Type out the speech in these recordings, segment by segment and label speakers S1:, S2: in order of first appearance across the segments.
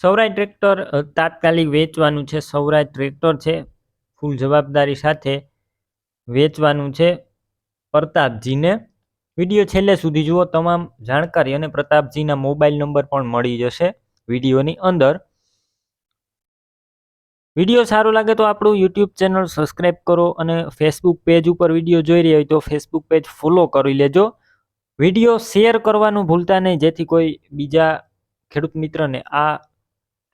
S1: Swaraj tractor તાત્કાલિક વેચવાનું છે. સૌરાજ ટ્રેક્ટર છે, ફૂલ જવાબદારી સાથે વેચવાનું છે પ્રતાપજીને. વિડીયો છેલ્લે સુધી જુઓ, તમામ જાણકારી અને પ્રતાપજીના મોબાઈલ નંબર પણ મળી જશે વિડીયોની અંદર. વિડીયો સારો લાગે તો આપણું યુટ્યુબ ચેનલ સબસ્ક્રાઈબ કરો અને ફેસબુક પેજ ઉપર વિડીયો જોઈ રહ્યા હોય તો ફેસબુક પેજ ફોલો કરી લેજો. વિડીયો શેર કરવાનું ભૂલતા નહીં, જેથી કોઈ બીજા ખેડૂત મિત્રને આ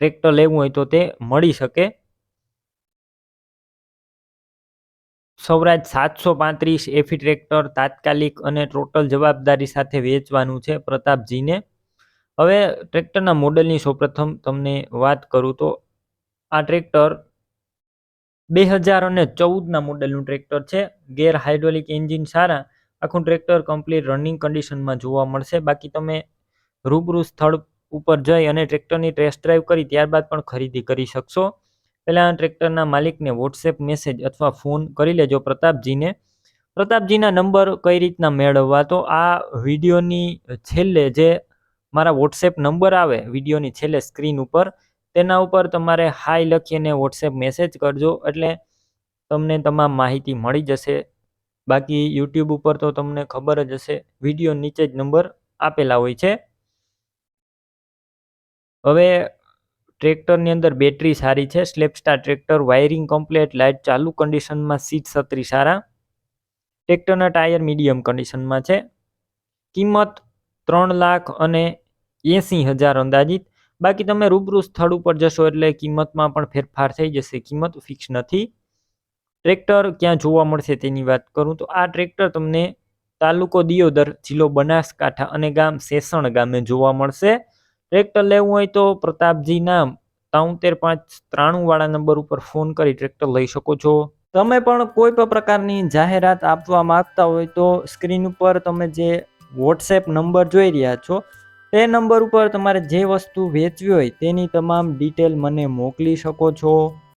S1: ટ્રેક્ટર લેવું હોય તો તે મળી શકે. સૌરાજ 735 એફી ટ્રેક્ટર તાત્કાલિક અને ટોટલ જવાબદારી સાથે વેચવાનું છે પ્રતાપજીને. હવે ટ્રેક્ટરના મોડલની સૌપ્રથમ તમને વાત કરું તો આ ટ્રેક્ટર 2014ના મોડલનું ટ્રેક્ટર છે. ગેર હાઇડ્રોલિક એન્જિન સારા, આખું ટ્રેક્ટર કમ્પ્લીટ રનિંગ કન્ડિશનમાં જોવા મળશે. બાકી તમે રૂબરૂ સ્થળ ઉપર જઈ અને ટ્રેક્ટરની ટેસ્ટ ડ્રાઈવ કરી ત્યારબાદ પણ ખરીદી કરી શકશો. પહેલાં ટ્રેક્ટરના માલિકને વોટ્સએપ મેસેજ અથવા ફોન કરી લેજો પ્રતાપજીને. પ્રતાપજીના નંબર કઈ રીતના મેળવવા, તો આ વિડીયોની છેલ્લે જે મારા વોટ્સએપ નંબર આવે વિડીયોની છેલ્લે સ્ક્રીન ઉપર, તેના ઉપર તમારે હાય લખીને વોટ્સએપ મેસેજ કરજો, એટલે તમને તમામ માહિતી મળી જશે. બાકી યુટ્યુબ ઉપર તો તમને ખબર જ હશે, વિડીયો નીચે જ નંબર આપેલા હોય છે. હવે ટ્રેક્ટરની અંદર બેટરી સારી છે, સ્લેપસ્ટાર ટ્રેક્ટર, વાયરિંગ કમ્પ્લીટ, લાઇટ ચાલુ કન્ડિશનમાં, સીટ છત્રી સારા. ટ્રેક્ટરના ટાયર મીડિયમ કન્ડિશનમાં છે. કિંમત 3,80,000 અંદાજિત. બાકી તમે રૂબરૂ સ્થળ ઉપર જશો એટલે કિંમતમાં પણ ફેરફાર થઈ જશે, કિંમત ફિક્સ નથી. ટ્રેક્ટર ક્યાં જોવા મળશે તેની વાત કરું તો આ ટ્રેક્ટર તમને તાલુકો દિયોદર, જિલ્લો બનાસકાંઠા અને ગામ સેસણ ગામે જોવા મળશે. ટ્રેક્ટર લેવું હોય તો પ્રતાપજીના 73,593 વાળા નંબર ઉપર ફોન કરી ટ્રેક્ટર લઈ શકો છો. તમે પણ કોઈ પણ પ્રકારની જાહેરાત આપવા માંગતા હોય તો સ્ક્રીન ઉપર તમે જે વોટ્સએપ નંબર જોઈ રહ્યા છો તે નંબર ઉપર તમારે જે વસ્તુ વેચવી હોય તેની તમામ ડિટેલ મને મોકલી શકો છો.